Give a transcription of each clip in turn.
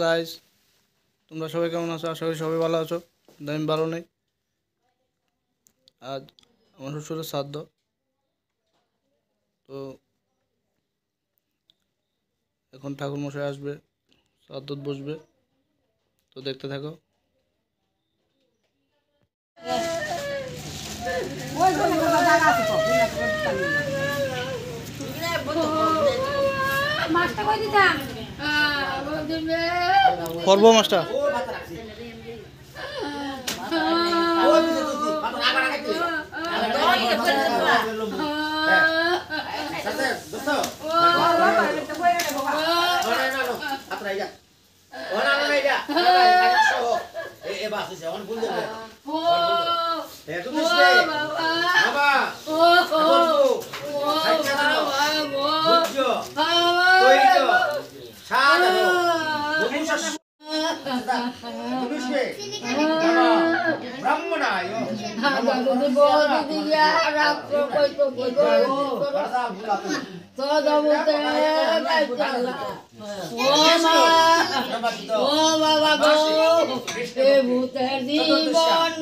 Guys, তোমরা সবাই কেমন আছো? আশা করি সবাই ভালো আছো। কিন্তু আমি ভালো নেই। আজ আমার শ্বশুরের শ্রাদ্ধ, তো এখন ঠাকুর মশাই আসবে, শ্রাদ্ধ বসবে, তো দেখতে থাকো। করবো মাস্টার ভূতের জীবন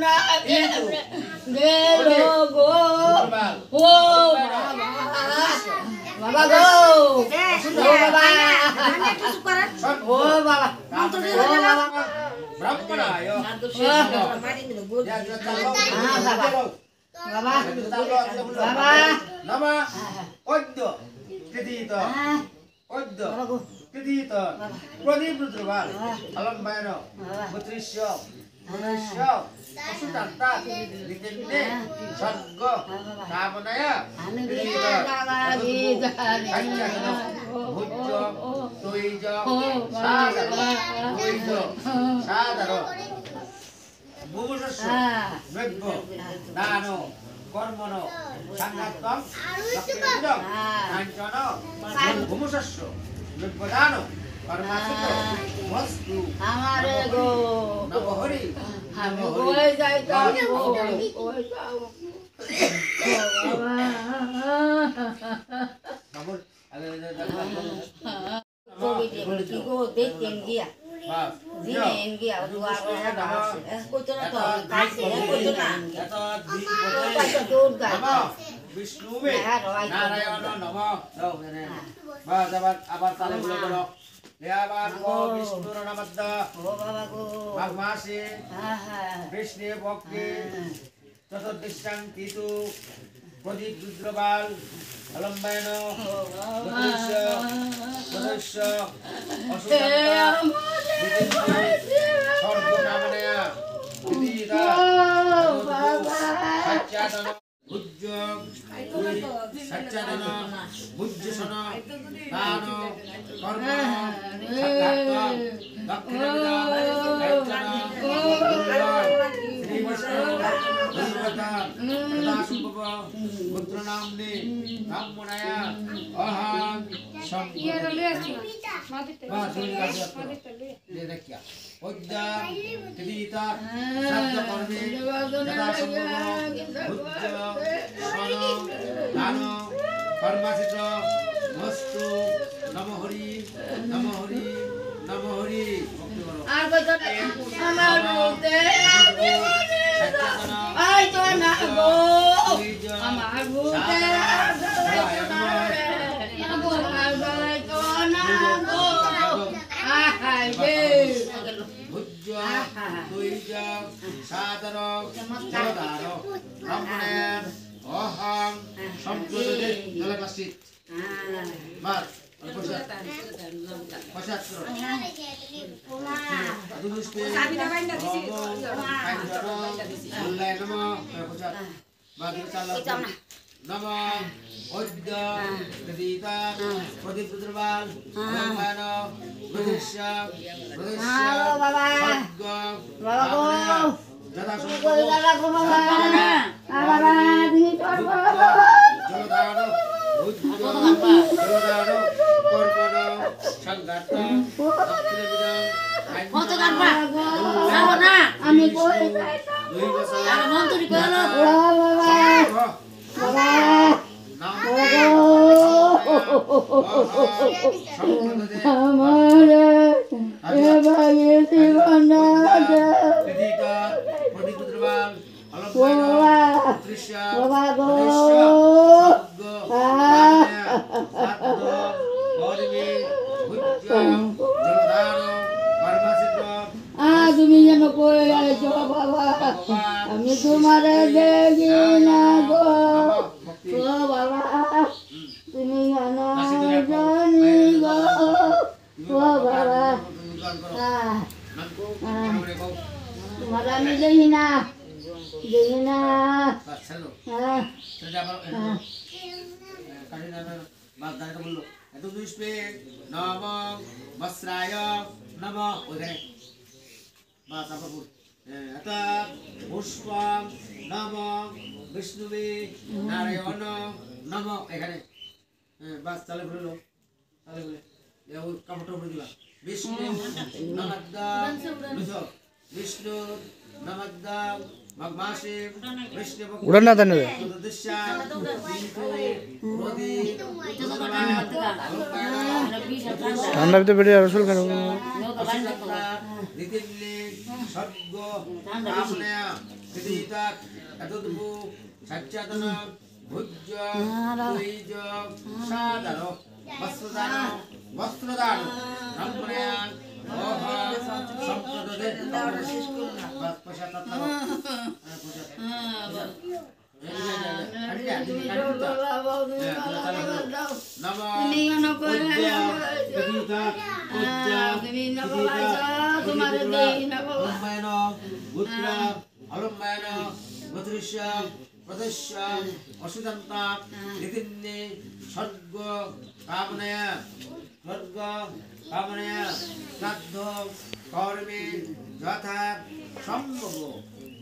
গেল গো ও বাবা গো ও বাবা ও বাবা ব্রাহ্মণায় বাবা বাবা নমঃ অদ্য তিথিত অদ্য তিথিত প্রদীপ রুদ্রবাল অলম্বায়ন পুত্রিষ্য মনুষ্য পশুতান্তা নিতেন্নে স্বর্গ কামনায় তিথিত ভুজ্য তৈজ সাদর তৈজ সাদর মুমুষস্য নৈব্য দান কর্মণ সংঘাতম লক্ষ্মীপূজক কাঞ্চন ভূমুষস্য নৈব্যদান কর্মাসিত বস্তু আমারে গো নবহরি আমি কই যাইতাম গো কই যাও নমর কবি বলে কি গো দেখতেন গিয়া দিনেন গিয়া দুয়ার না বাসে কইতো না তো কাছে কইতো না কইতো দুর্গা বিষ্ণুবে নারায়ণ নমঃ দাও এনে বাস আবার তালে বলে বলো দেবান গো বিষ্ণুর নমঃ ও বাবা গো মাঘ মাসে হ্যাঁ কৃষ্ণে পক্ষে চতুর্দশাং তিথু প্রদীপ রুদ্রবাল অলম্বায়ন পুত্রিষ্য মনুষ্য সর্বকামনায়া তিথিতা সচ্চাদন ভুজ্য সচ্চাদন ভুজ্যসন দান কর্ম সাক্ষাৎ দক্ষিণবিদান কাঞ্চন শ্রী বিষ্ণু সদাশিব পুত্রনাম্নে ব্রাহ্মণায় অহং কর্মাচিত বস্তু নমহরি নমহরি নমহরি আর কত আমার মুতে আই তো না গো আমার মুতে আই তো না গো আই দে ভুজ্য তৈজ সাদর জলদার ব্রাহ্মণের অহং সম্প্রদে জলকাশিত মার নম অদ্য গীতা প্রদীপ রুদ্রবাল ব্রহ্মণ প্রদিশ্য আমি মন্ত্রী করলো আমার কর্মে ভুজ্য দেবদান কর্মসিদ্ধ তুমি যেন কই আছো বাবা, আমি তোমার দেখি না গো ও বাবা, তুমি জানো জানি গো ও বাবা, তোমার আমি দেখি না নম বস্রায় নম ওইখানে বাস আবার পুষ্পম নম বিষ্ণুবে নারায়ণ নম এখানে বাস তাহলে বললো তাহলে বলে কাপড়টা উপরে দিবা বিষ্ণু নমদ্দাম বিষ্ণু নমদ্দাম ভগবাসে বিষ্ণু উড়ান না দেন ঠান্ডা ভিতরে বেরিয়ে রসুল কেন সর্গ কামনা কৃতিতাৎ এতদ্ভু সচ্চাদন ভুজ্য তুইজ সাদর বস্ত্রদান ব্রহ্মণা ওহ সম্প্রদদে পয়সা তত্ত্ব স্বর্গ কামনায়া স্বর্গ কামনায়া শ্রাদ্ধ কর্মে যথা সম্ভব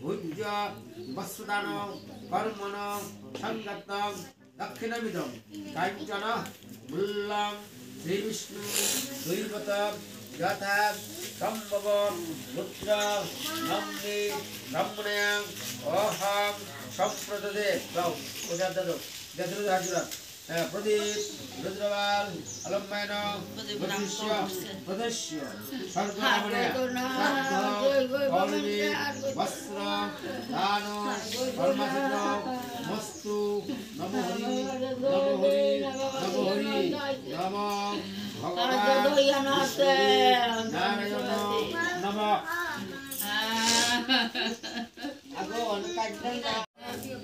ভুজ্য বস্ত্রদান কর্মণ সংগত দক্ষিণমিদম কাঞ্চন মূল্যম শ্রীবিষ্ণু দৈবত যথা সম্ভব পুত্র নন্দী ব্রহ্মণয়া অহং সম্প্রদদে প্রদীপ রুদ্রবাল অলম্বায়ন প্রদস্য সর্বকামনায় কর্মে বস্ত্র দান কর্মচিত্র মস্তু নম হরি নম হরি নম হরি নম ভগবান নারায়ণ নম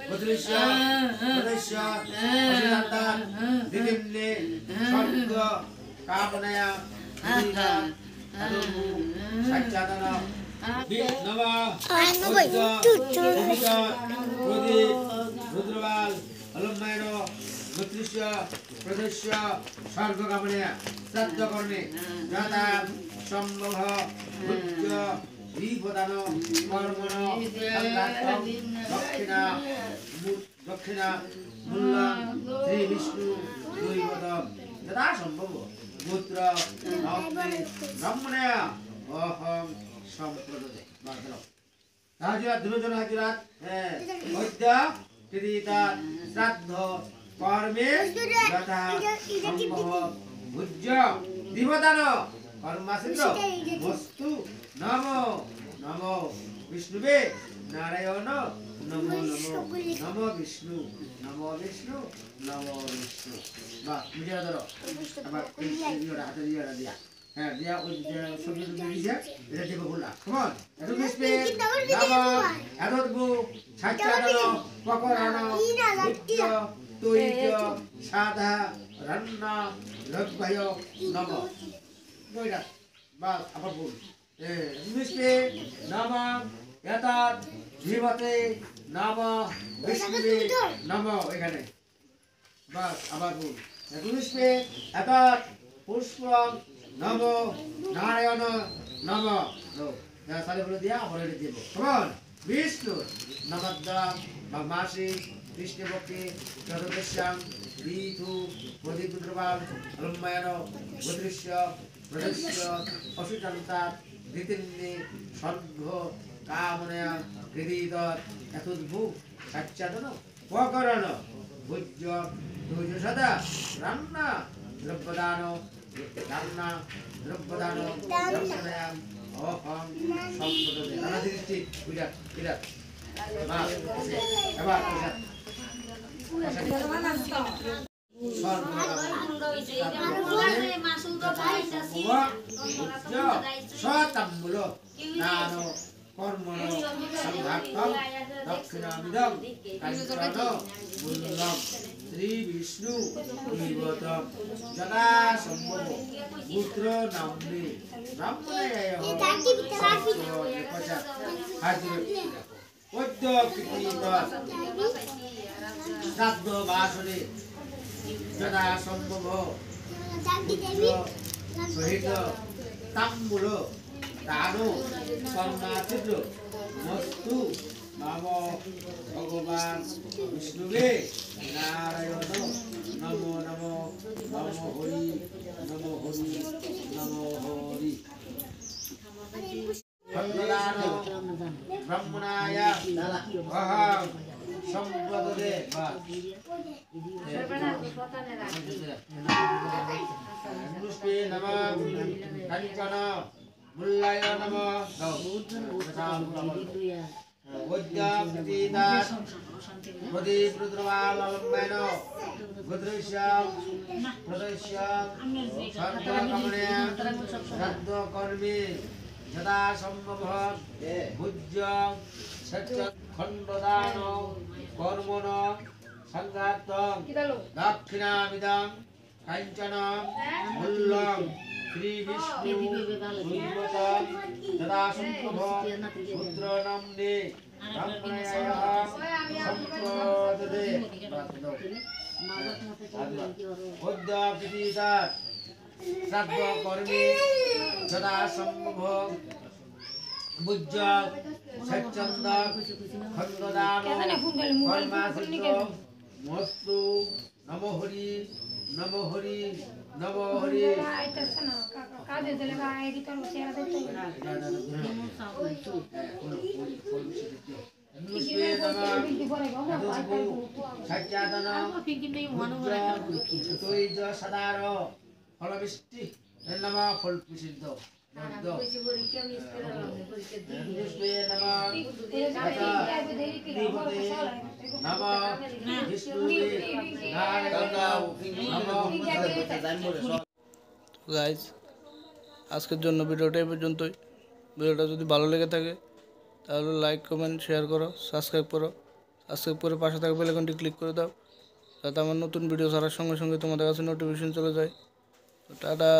প্রদৃশ্য প্রদৃশ্য অসিদান্তান দিদিন্নে স্বর্গ কামনায়া সচ্চাদন নম প্রদীপ রুদ্রবাল অলম্বায়ন প্রদৃশ্য প্রদৃশ্য স্বর্গ কামনায়া শ্রাদ্ধ কর্মে যথা সম্ভব ভুজ্য বিপদান কর্মণ দক্ষিণা দক্ষিণা মূল্য শ্রী বিষ্ণু দৈবত যথা সম্ভব গোত্র ব্রহ্মণয়া অহং সম্প্রদদে হাজিরাত দুজন হাজিরাত বৈদ্য কৃতিতাৎ শ্রাদ্ধ কর্মে যথা সম্ভব ভুজ্য দিবদান কর্মাসিদ্ধ বস্তু নম নম বিষ্ণুবে নারায়ণ নম নম নম বিষ্ণু নম বিষ্ণু নম বিষ্ণু বা বুঝে ধরো আবার হাতে দিয়ে দিয়া হ্যাঁ দিয়া ওই সবজি দিয়ে এটা দেবো বললা কেমন এত বিষ্ণু নম এতদ্ভু সাচ্চাদন পকরণ ভুজ্য তৈজ সাধা রন্ন লভ্যয় নম বইটা বা আবার বল বিষ্ণু নম এতৎ ধীমতে নম বিষ্ণুবে নম এখানে বাস আবার বল বিষ্ণু এতৎ পুষ্পম নম নারায়ণ নম সালে বলে দিয়া আবার এটা দেব কেমন বিষ্ণু নমদ্দাম মাসি কৃষ্ণপক্ষে চতুর্দশ্যাম ঋতু প্রদীপ রুদ্রবাল অলম্বায়ন গোদৃশ্য প্রদস্য অসুচান্তাৎ ঋতিন্নে স্বর্গ কামনয়া কৃতিতৎ এতদ্ভু সচ্চাদন পকরণ ভুজ্য দুজ সদা রান্না দ্রব্যদান রান্না দ্রব্যদান দর্শনয়া অহং সম্প্রদদে নানা দৃষ্টি বিরাট বিরাট এবার সতম্বুলো নানো কর্মণো সংঘাতং দক্ষিণামিদং কাঞ্চনো মূল্যং শ্রী বিষ্ণু নিবতম যদা সম্ভব পুত্র নাম্নে ব্রাহ্মণেয় হাজির পদ্য কৃতিত শ্রাদ্ধ বাসনে যদা সম্ভব পুত্র সহিত তাম্বুল দানো কর্ণাচিত্র মস্তু নম ভগবান বিষ্ণুবে নারায়ণ নমো নমো নমো হরি নমো হরি নমো হরি ভগবানো ব্রহ্মণায় অহং সম্পদে পুষ্পে নমঃ কাঞ্চন মুল্লায় নমঃ উদ্যাপ্তিদাস প্রদীপ্রদ্রবালম্বেন ভদ্রস্যাম প্রদস্যাম সর্বকমনে শ্রাদ্ধকর্মে যদা সম্ভব ভুজ্যং সত্যখণ্ডদান কর্মণ সংঘাতং দক্ষিণামিদং কাঞ্চন মূল্যং শ্রী বিষ্ণু নিবতম যদা সম্ভব পুত্র নাম্নে ব্রাহ্মণায় সম্পদে উদ্যাপিতার শ্রাদ্ধ কর্মে যদা সম্ভব ভুজ্য সচ্চন্দ খণ্ডদান কর্মাসিদ্ধ মস্তু নম হরি নম হরি নম হরি সদার ফলবৃষ্টি নম ফল প্রসিদ্ধ গাইজ আজকের জন্য ভিডিওটা এই পর্যন্তই। ভিডিওটা যদি ভালো লেগে থাকে তাহলে লাইক কমেন্ট শেয়ার করো, সাবস্ক্রাইব করো। সাবস্ক্রাইব করে পাশে থাকা বেল আইকনটি ক্লিক করে দাও যাতে আমার নতুন ভিডিও ছাড়ার সঙ্গে সঙ্গে তোমাদের কাছে নোটিফিকেশন চলে যায়। তো টাটা।